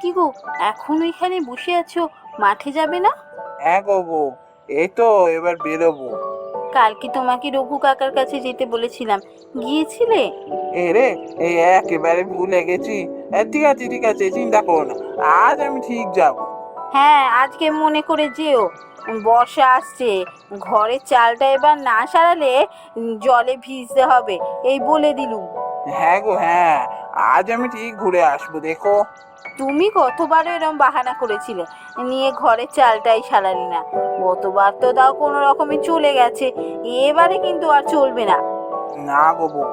কি গো, এখনো এখানে বসে আছো? মাঠে যাবে না? হ্যাঁ গো বউ, এই তো এবার বেরোবো। কালকে তোমাকে রঘু কাকার কাছে যেতে বলেছিলাম, গিয়েছিলে? এ রে, এই একেবারে ভুলে গেছি। ঠিক আছে ঠিক আছে, চিন্তা করো না, আজ আমি ঠিক যাব। হ্যাঁ, আজকে মনে করে যেও। বর্ষা আসছে, ঘরের চালটা এবার না সারালে জলে ভিজতে হবে, এই বলে দিলুম। হ্যাঁ গো হ্যাঁ, আজ আমি ঠিক ঘুরে আসবো দেখো। তুমি কতবারও এরম বাহানা করেছিলে, নিয়ে ঘরের চালটাই সারালি না। গতবার তো দাও কোনো রকমে চলে গেছে, এবারে কিন্তু আর চলবে না। না গো বউ,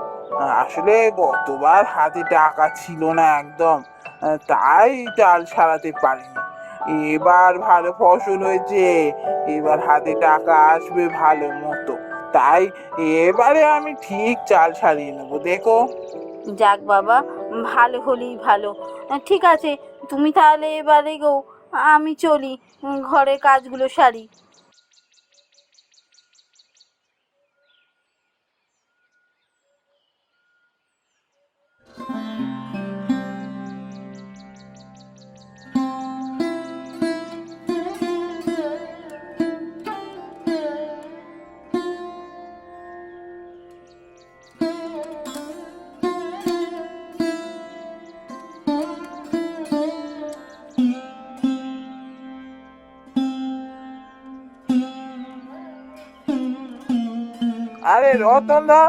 আসলে গতবার হাতে টাকা ছিল না একদম, তাই চাল সারাতে পারিনি। এবার ভালো ফসল হয়েছে, এবার হাতে টাকা আসবে ভালো মতো, তাই এবারে আমি ঠিক চাল সারিয়ে নেবো দেখো। যাক বাবা, ভালো হলেই ভালো। ঠিক আছে, তুমি তাহলে এবারে গো, আমি চলি, ঘরের কাজগুলো সারি। আরে রতন দা,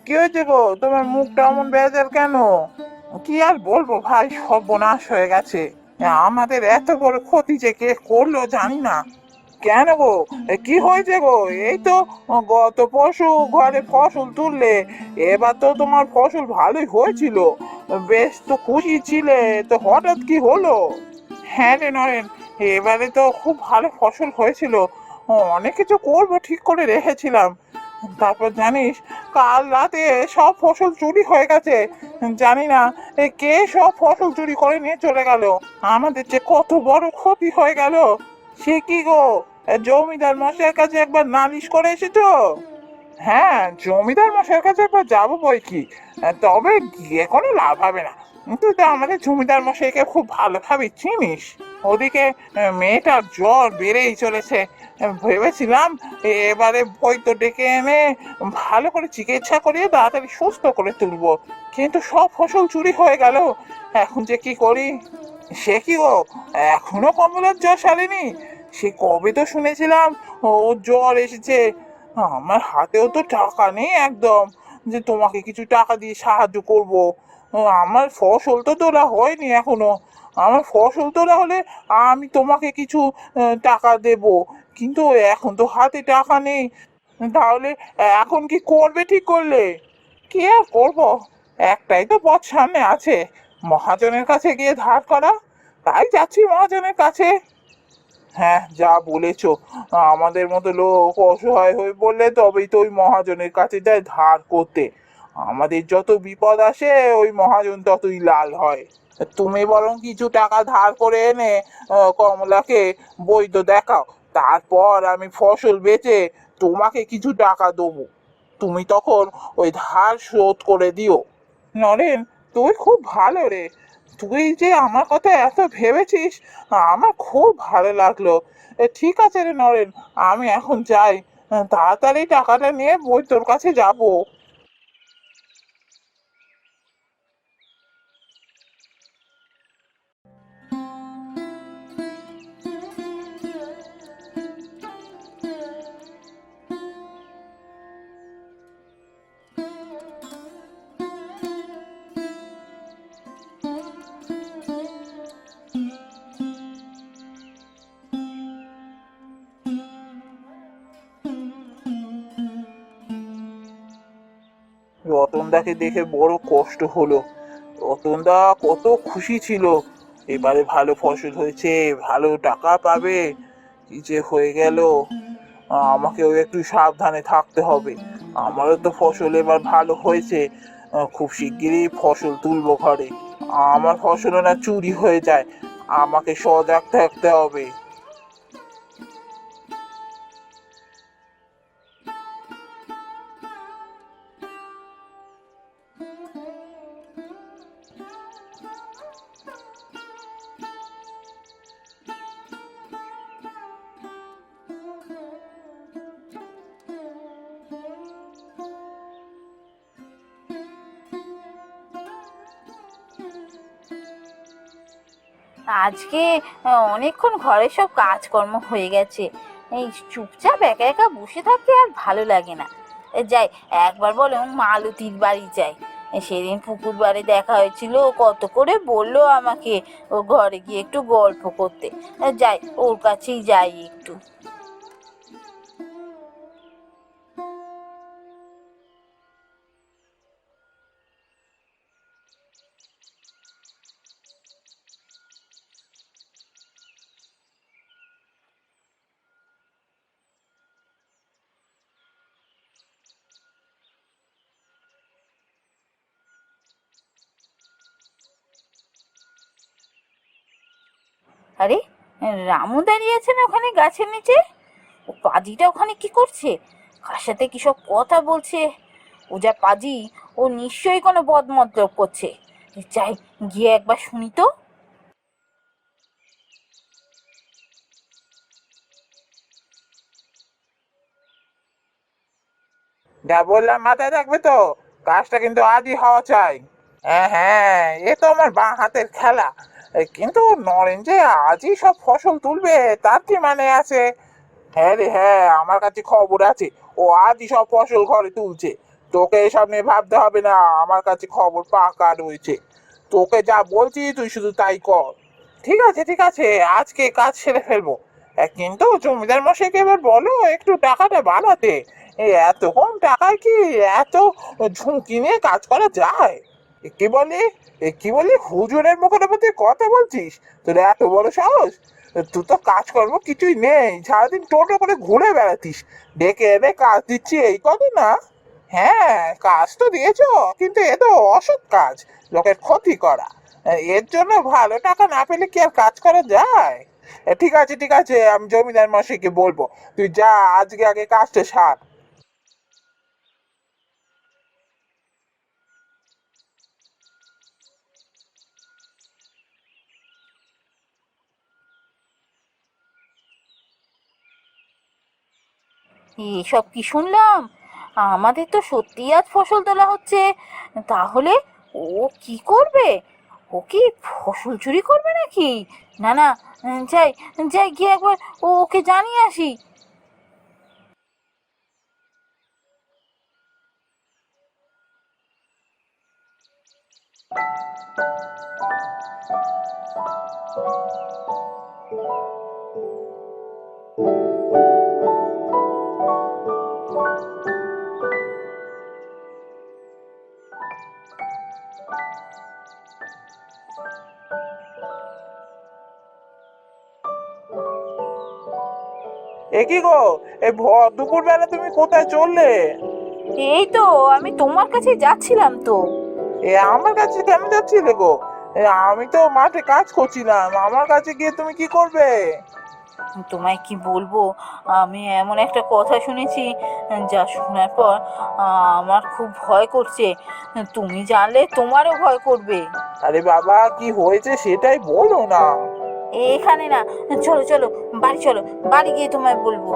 কি হয়েছে গো, তোমার মুখটা এমন বেজার কেন? কি আর বলবো ভাই, সর্বনাশ হয়ে গেছে। আমাদের এত বড় ক্ষতি যে কে করলো জানি না। কেন গো, কি হয়েছে গো? এই তো গত পরশু ঘরে ফসল তুললে, এবার তো তোমার ফসল ভালোই হয়েছিল, বেশ তো খুশি ছিলে, তো হঠাৎ কি হলো? হ্যাঁ রে নরেন, এবারে তো খুব ভালো ফসল হয়েছিল, অনেক কিছু করবো ঠিক করে রেখেছিলাম। তারপর জানিস, কাল রাতে সব ফসল চুরি হয়ে গেছে। জানি না কে সব ফসল চুরি করে নিয়ে চলে গেল। আমাদের যে কত বড় ক্ষতি হয়ে গেল। সে কি গো, জমিদার মশাইয়ের কাছে একবার নালিশ করে এসেছো? হ্যাঁ, জমিদার মশাইয়ের কাছে একবার যাবো বই কি, তবে গিয়ে কোনো লাভ হবে না। তুই তো আমাদের জমিদার মশাইকে খুব ভালোভাবে চিনিস। ওদিকে মেয়েটার জ্বর বেড়েই চলেছে। ভেবেছিলাম এবারে বৈদ্য ডেকে এনে ভালো করে চিকিৎসা করিয়ে তাড়াতাড়ি সুস্থ করে তুলবো, কিন্তু সব ফসল চুরি হয়ে গেল। এখন যে কি করি? সে কি গো, এখনো কমলার জ্বর সারেনি? সে কবে তো শুনেছিলাম ওর জ্বর এসেছে। আমার হাতেও তো টাকা নেই একদম, যে তোমাকে কিছু টাকা দিয়ে সাহায্য করব। আমার ফসল তো তোলা হয়নি এখনো। আমার ফসল তোলা হলে আমি তোমাকে কিছু টাকা দেব, কিন্তু এখন তো হাতে টাকা নেই। তাহলে এখন কি করবে ঠিক করলে? কি আর করবো, একটাই তো পথ সামনে আছে, মহাজনের কাছে গিয়ে ধার করা। তাই যাচ্ছি মহাজনের কাছে। হ্যাঁ, যা বলেছো, আমাদের মতো লোক অসহায় হয়ে পড়লে তবেই তো ওই মহাজনের কাছে যায় ধার করতে। আমাদের যত বিপদ আসে ওই মহাজন ততই লাল হয়। তুমি বরং কিছু টাকা ধার করে এনে কমলাকে বৈধ দেখাও, তারপর আমি ফসল বেচে তোমাকে কিছু টাকা দেবো। তুমি তখন ওই ধার শোধ করে দিও। নরেন, তুই খুব ভালো রে, তুই যে আমার কথা এত ভেবেছিস, আমার খুব ভালো লাগলো। ঠিক আছে রে নরেন, আমি এখন যাই, তাড়াতাড়ি টাকাটা নিয়ে বই তোর কাছে যাব। রতনদাকে দেখে বড় কষ্ট হলো। রতনদা কত খুশি ছিল, এবারে ভালো ফসল হয়েছে, ভালো টাকা পাবে। কি যে হয়ে গেল, আমাকেও একটু সাবধানে থাকতে হবে। আমারও তো ফসল এবার ভালো হয়েছে, খুব শিগগিরই ফসল তুলবো ঘরে। আমার ফসল না চুরি হয়ে যায়, আমাকে সজাগ থাকতে হবে। আজকে অনেকক্ষণ ঘরে সব কাজকর্ম হয়ে গেছে। এই চুপচাপ একা একা বসে থাকতে আর ভালো লাগে না। যাই, একবার বলো মালতীর বাড়ি যাই। সেদিন পুকুর বাড়ি দেখা হয়েছিল, কত করে বললো আমাকে ও ঘরে গিয়ে একটু গল্প করতে। যাই, ওর কাছেই যাই একটু। আরে, রামু দাঁড়িয়ে আছে না ওখানে গাছের নিচে? ও পাজিটা ওখানে কি করছে? কার সাথে কি সব কথা বলছে? ও যা পাজি, ও নিশ্চয়ই কোনো বদমতলব করছে। যাই, গিয়ে একবার শুনি তো। যা বললাম মাথায় থাকবে তো, কাজটা কিন্তু আজই হওয়া চাই। হ্যাঁ হ্যাঁ, এ তো আমার বাঁ হাতের খেলা। কিন্তু নরেন যে আজই সব ফসল তুলবে তার কি মানে আছে? হ্যাঁ রে হ্যাঁ, আমার কাছে খবর আছে। ও আজই সব ফসল ঘরে তুলছে। তোকে এসব নিয়ে ভাবতে হবে না, আমার কাছে খবর পাকা রয়েছে। তোকে যা বলছি তুই শুধু তাই কর। ঠিক আছে ঠিক আছে, আজকে কাজ সেরে ফেলবো। কিন্তু জমিদার মশাইকে এবার বলো একটু টাকাটা বাড়াতে। এই এত কম টাকায় কি এত ঝুঁকি নিয়ে কাজ করা যায়? কি বলি? কি বলি, হুজুরের মুখের উপর তুই কথা বলছিস? তোর এত বড় সাহস! তুই তো কাজকর্ম কিছুই নেই, সারাদিন টোটো করে ঘুরে বেড়াতিস। ডেকে এনে কাজ দিচ্ছি এই কথা না? হ্যাঁ, কাজ তো দিয়েছো, কিন্তু এ তো অসৎ কাজ, লোকের ক্ষতি করা। এর জন্য ভালো টাকা না পেলে কি আর কাজ করা যায়? ঠিক আছে ঠিক আছে, আমি জমিদার মশাইকে বলবো। তুই যা, আজকে আগে কাজটা সার। এসব কি শুনলাম? আমাদের তো সত্যিই আজ ফসল তোলা হচ্ছে। তাহলে ও কি করবে? ও কি ফসল চুরি করবে নাকি? না না, যাই, যাই গিয়ে একবার ওকে জানিয়ে আসি। এ কি গো, এই ভর দুপুর বেলা তুমি কোথায় চললে? এই তো, আমি তোমার কাছে যাচ্ছিলাম তো। এ আমার কাছে কেন যাচ্ছিলে গো? আমি তো মাঠে কাজ করছিলাম, আমার কাছে গিয়ে তুমি কি করবে? তোমায় কি বলবো, আমি এমন একটা কথা শুনেছি যা শোনার পর আমার খুব ভয় করছে। তুমি জানলে তোমারও ভয় করবে। আরে বাবা, কি হয়েছে সেটাই বলো না। এখানে না, চলো চলো, বাড়ি চলো, বাড়ি গিয়ে তোমায় বলবো।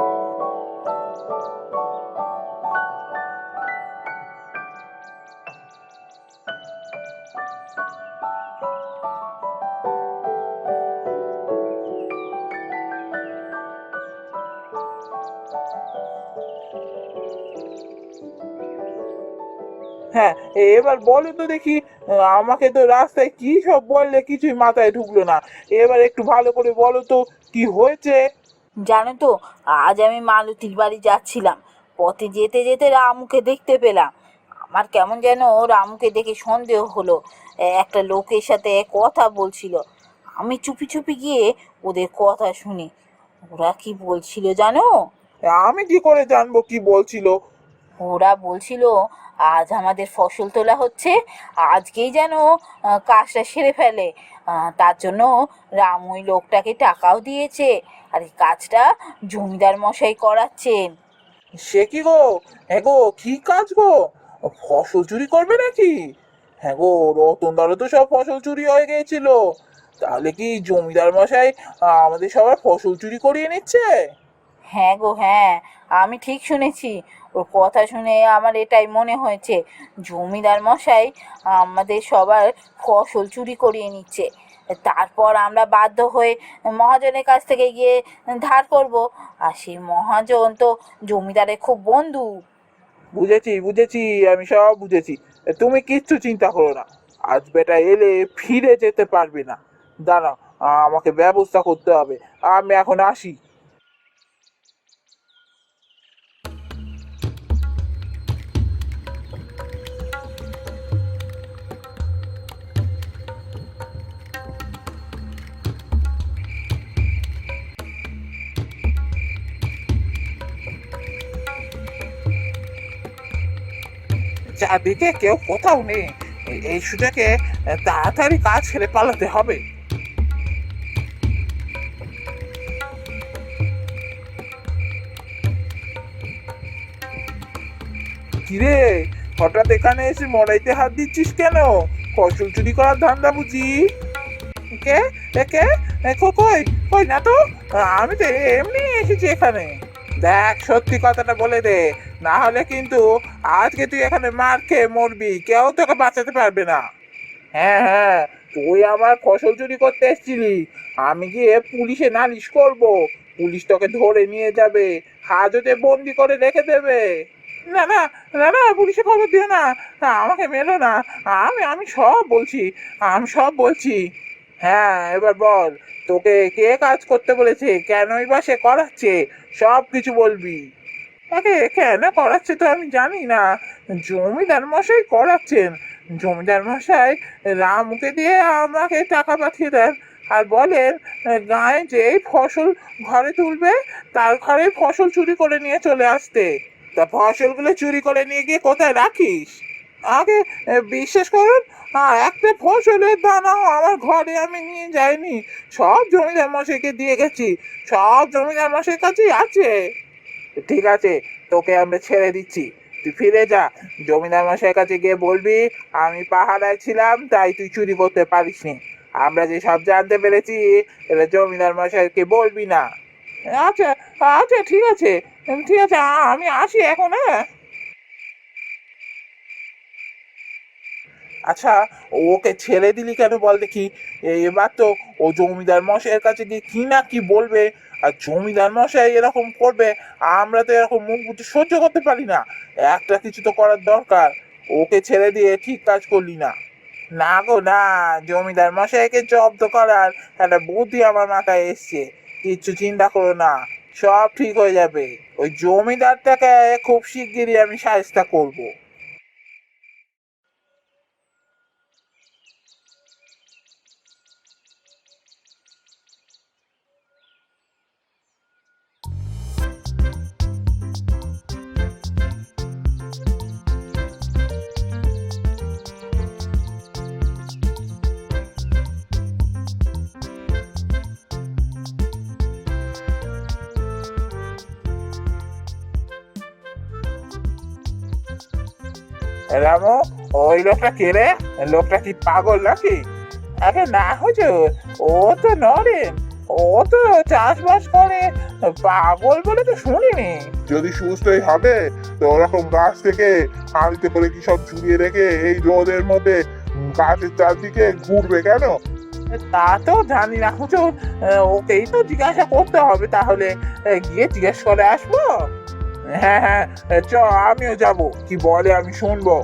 হ্যাঁ, এবার বলো তো দেখি। আমাকে তো রাস্তায় কি সব বললে কিছুই মাথায় ঢুকলো না। এবার একটু ভালো করে বলো তো, কি হয়েছে? জানো তো, আজ আমি মালতীর বাড়ি যাচ্ছিলাম। পথে যেতে যেতে রামুকে দেখতে পেলাম। আমার কেমন যেন রামুকে দেখে সন্দেহ হলো। একটা লোকের সাথে কথা বলছিল। আমি চুপি চুপি গিয়ে ওদের কথা শুনি। ওরা কি বলছিল জানো? আমি কি করে জানবো কি বলছিল? ওরা বলছিল আজ আমাদের ফসল তোলা হচ্ছে, আজকেই যেন কাজটা সেরে ফেলে। তার জন্য রামু ওই লোকটাকে টাকাও দিয়েছে, আর এই কাজটা জমিদার মশাই করাচ্ছেন। সে কি গো? হ্যাঁ গো, কি কাজ গো? ফসল চুরি করবে নাকি? হ্যাঁ গো, রতনদারও তো সব ফসল চুরি হয়ে গিয়েছিল। তাহলে কি জমিদার মশাই আমাদের সবার ফসল চুরি করিয়ে নিচ্ছে? হ্যাঁ গো, হ্যাঁ, আমি ঠিক শুনেছি। ওর কথা শুনে আমার এটাই মনে হয়েছে, জমিদার মশাই আমাদের সবার ফসল চুরি করিয়ে নিচ্ছে। তারপর আমরা বাধ্য হয়ে মহাজনের কাছ থেকে গিয়ে ধার করব, আর সেই মহাজন তো জমিদারের খুব বন্ধু। বুঝেছি বুঝেছি, আমি সব বুঝেছি। তুমি কিচ্ছু চিন্তা করো না। আজ বেটা এলে ফিরে যেতে পারবে না। দাঁড়াও, আমাকে ব্যবস্থা করতে হবে। আমি এখন আসি। চারদিকে কেউ কোথাও নেই। এই সুযোগে তাড়াতাড়ি কাজ ছেড়ে পালাতে হবে। কিরে, হঠাৎ এখানে এসে মরাইতে হাত দিচ্ছিস কেন? ফসল চুরি করার ধান্দা বুঝি? কে? কে? কই কই না তো। আমি তো এমনি এসেছি এখানে। দেখ, সত্যি কথাটা বলে দে, না হলে কিন্তু আজকে তুই এখানে মার খেয়ে মরবি, কেউ তোকে বাঁচাতে পারবে না। হ্যাঁ হ্যাঁ, তুই আমার ফসল চুরি করতে এসেছিলি। আমি গিয়ে পুলিশে নালিশ করব। পুলিশ তোকে ধরে নিয়ে যাবে, হাজতে বন্দি করে রেখে দেবে। না না, না না, পুলিশে খবর দিও না। আমাকে মেরো না। আমি সব বলছি, আমি সব বলছি। হ্যাঁ, এবার বল, তোকে কে কাজ করতে বলেছে, কেনই বা সে করাচ্ছে, সব কিছু বলবি। তাকে কেন করাচ্ছে তো আমি জানি না। জমিদার মশাই করাচ্ছেন। জমিদার মশাই রামুকে দিয়ে আমাকে টাকা পাঠিয়ে দেন, আর বলেন গায়ে যেই ফসল ঘরে তুলবে তার ঘরে ফসল চুরি করে নিয়ে চলে আসতে। তা ফসলগুলো চুরি করে নিয়ে গিয়ে কোথায় রাখিস? আগে বিশ্বাস করুন, একটা ফসলের দানাও আমার ঘরে আমি নিয়ে যাইনি। সব জমিদার মশাইকে দিয়ে গেছি। সব জমিদার মশাইয়ের কাছেই আছে। ঠিক আছে, তোকে আমরা ছেড়ে দিচ্ছি। তুই ফিরে যা। জমিদার মশাইয়ের কাছে গিয়ে বলবি আমি পাহারায় ছিলাম, তাই তুই চুরি করতে পারিসনি। আমরা যে সব জানতে পেরেছি, এটা জমিদার মশাইকে বলবি না। আচ্ছা আচ্ছা, ঠিক আছে ঠিক আছে, আমি আসি এখন, হ্যাঁ। আচ্ছা, ওকে ছেড়ে দিলি কেন বল দেখি? এবার তো ও জমিদার মশাইয়ের কাছে গিয়ে কি না কি বলবে। আর জমিদার মশাই এরকম করবে, আমরা তো এরকম মুখ বুঝে সহ্য করতে পারি না। একটা কিছু তো করার দরকার। ওকে ছেড়ে দিয়ে ঠিক কাজ করলি না। না গো না, জমিদার মশাইকে জব্দ করার একটা বুদ্ধি আমার মাথায় এসছে। কিচ্ছু চিন্তা করো না, সব ঠিক হয়ে যাবে। ওই জমিদারটাকে খুব শিগগিরই আমি সাহায্য করবো। রামু, ওই লোকটা কে রে? লোকটা কি পাগল নাকি? আরে না হুজুর, ও তো নরেন। ও তো চাষবাস করে। পাগল বলে তো শুনিনি। যদি সুস্থই হবে তো ওরকম গাছ থেকে হাঁড়িতে করে কি সব ঝুলিয়ে রেখে এই রোদের মধ্যে গাছের চারদিকে ঘুরবে কেন? তা তো জানি না হুজুর। ওকেই তো জিজ্ঞাসা করতে হবে তাহলে। গিয়ে জিজ্ঞেস করে আসবো। হ্যাঁ হ্যাঁ, চ, আমিও যাব, কি বলে আমি শুনবো।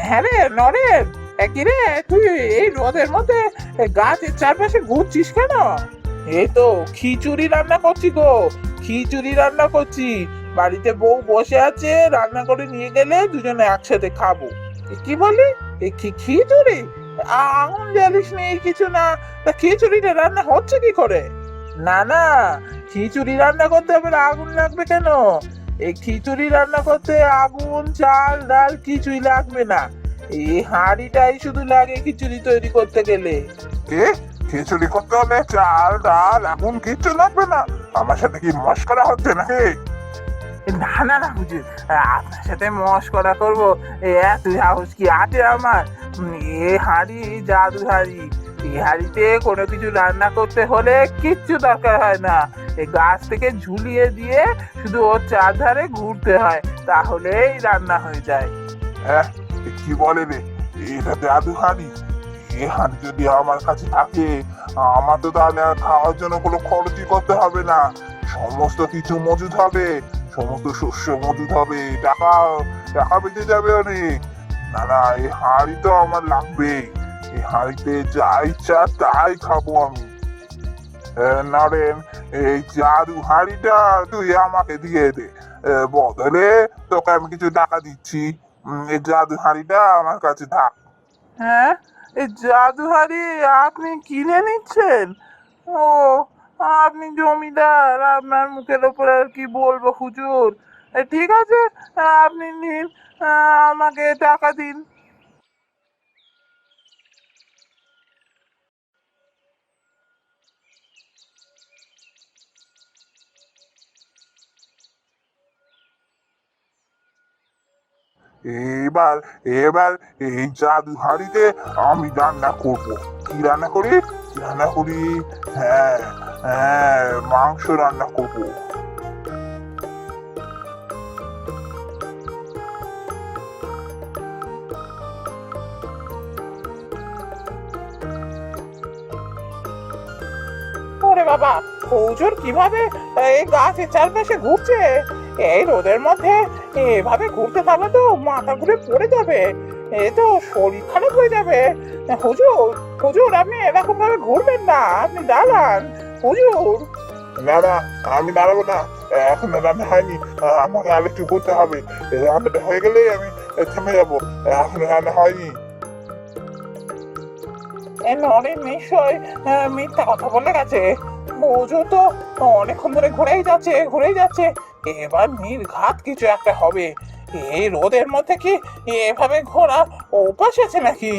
হ্যাঁ রে নরেন, কি রে তুই এই রোদের মধ্যে গাছের চারপাশে ঘুরছিস কেন? এই তো খিচুড়ি রান্না করছি গো, খিচুড়ি রান্না করছি। বাড়িতে বউ বসে আছে, রান্না করে নিয়ে গেলে দুজনে একসাথে খাবো। কি বলি? এই খিচুড়ি? আঙুল জ্বালিস নি কিছু না। তা খিচুড়িটা রান্না হচ্ছে কি করে? না না, খিচুড়ি রান্না করতে হবে না, আগুন লাগবে কেন? এই খিচুড়ি রান্না করতে আগুন, চাল, ডাল কিছুই লাগবে না। এই হাঁড়িটাই শুধু লাগে খিচুড়ি তৈরি করতে গেলে। কে? খিচুড়ি করতে হলে চাল ডাল আগুন কিচ্ছু লাগবে না? আমার সাথে কি মস্করা হচ্ছে নাকি? না না না হুজুর, আপনার সাথে মশকরা করবো এত সাহস কি আছে আমার? এ হাঁড়ি জাদু হাঁড়ি। এই হাঁড়িতে কোনো কিছু রান্না করতে হলে কিচ্ছু দরকার হয় না। এই গাছ থেকে ঝুলিয়ে দিয়ে শুধু ওর চারধারে ঘুরতে হয়, তাহলেই রান্না হয়ে যায়। হ্যাঁ, কি বলে রে? এটা জাদু হাঁড়ি? এই হাঁড়ি যদি আমার কাছে থাকে, আমার তো তাহলে আর খাওয়ার জন্য কোনো খরচই করতে হবে না। সমস্ত কিছু মজুদ হবে, সমস্ত শস্য মজুদ হবে, টাকা টাকা বেঁচে যাবে অনেক। না না, এই হাঁড়ি তো আমার লাগবেই। এই হাঁড়িতে যা ইচ্ছা তাই খাবো আমি। নরেন, এই জাদু হাঁড়িটা তুই আমাকে দিয়ে দে। বদলে তোকে আমি কিছু টাকা দিচ্ছি। এই জাদু হাঁড়িটা আমার কাছে থাক। হ্যাঁ, এই জাদু হাঁড়ি আপনি কিনে নিচ্ছেন? ও, আপনি জমিদার, আপনার মুখের ওপর আর কি বলবো হুজুর। ঠিক আছে, আপনি নিন, আমাকে টাকা দিন। এবার এবার এই জাদু হাঁড়িতে আমি রান্না করব। কি রান্না করি? কি রান্না করি? হ্যাঁ, হ্যাঁ, মাংস রান্না করব। ওরে বাবা, হুজুর কিভাবে এই গাছের চারপাশে ঘুরছে? এই রোদের মধ্যে এভাবে ঘুরতে থাকলে তো মাথা ঘুরে পড়ে যাবে। এ তো শরীর খারাপ হয়ে যাবে। হুজুর, হুজুর আপনি এরকম ভাবে ঘুরবেন না, আপনি দাঁড়ান হুজুর। না না, আমি দাঁড়াবো না। এখনো রান্না হয়নি, আমাকে আর একটু করতে হবে। রান্নাটা হয়ে গেলেই আমি থেমে যাবো। এখনো রান্না হয়নি। নরেন নিশ্চয় মিথ্যা কথা বলে গেছে। হুজুর তো অনেকক্ষণ ধরে ঘুরেই যাচ্ছে। এবার নির্ঘাত কিছু একটা হবে। এই রোদের মধ্যে কি এভাবে ঘোরা অভ্যাস আছে নাকি?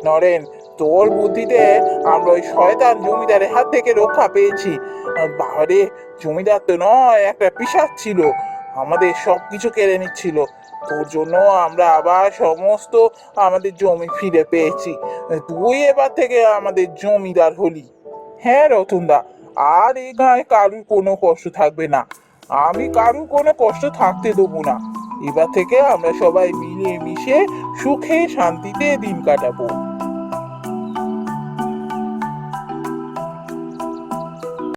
নরেন, তোর বুদ্ধিতে আমরা ওই শয়তান জমিদারের হাত থেকে রক্ষা পেয়েছি। বাবারে, জমিদার তো নয়, একটা পিশাচ ছিল, আমাদের সবকিছু কেড়ে নিচ্ছিল। তোর জন্য আমরা আবার সমস্ত আমাদের জমি ফিরে পেয়েছি। তুই এবার থেকে আমাদের জমিদার হলি। হ্যাঁ রতনদা, আর এই গায়ে কারুর কোনো কষ্ট থাকবে না। আমি কারুর কোনো কষ্ট থাকতে দেবো না। এবার থেকে আমরা সবাই মিলে মিশে সুখে শান্তিতে দিন কাটাবো।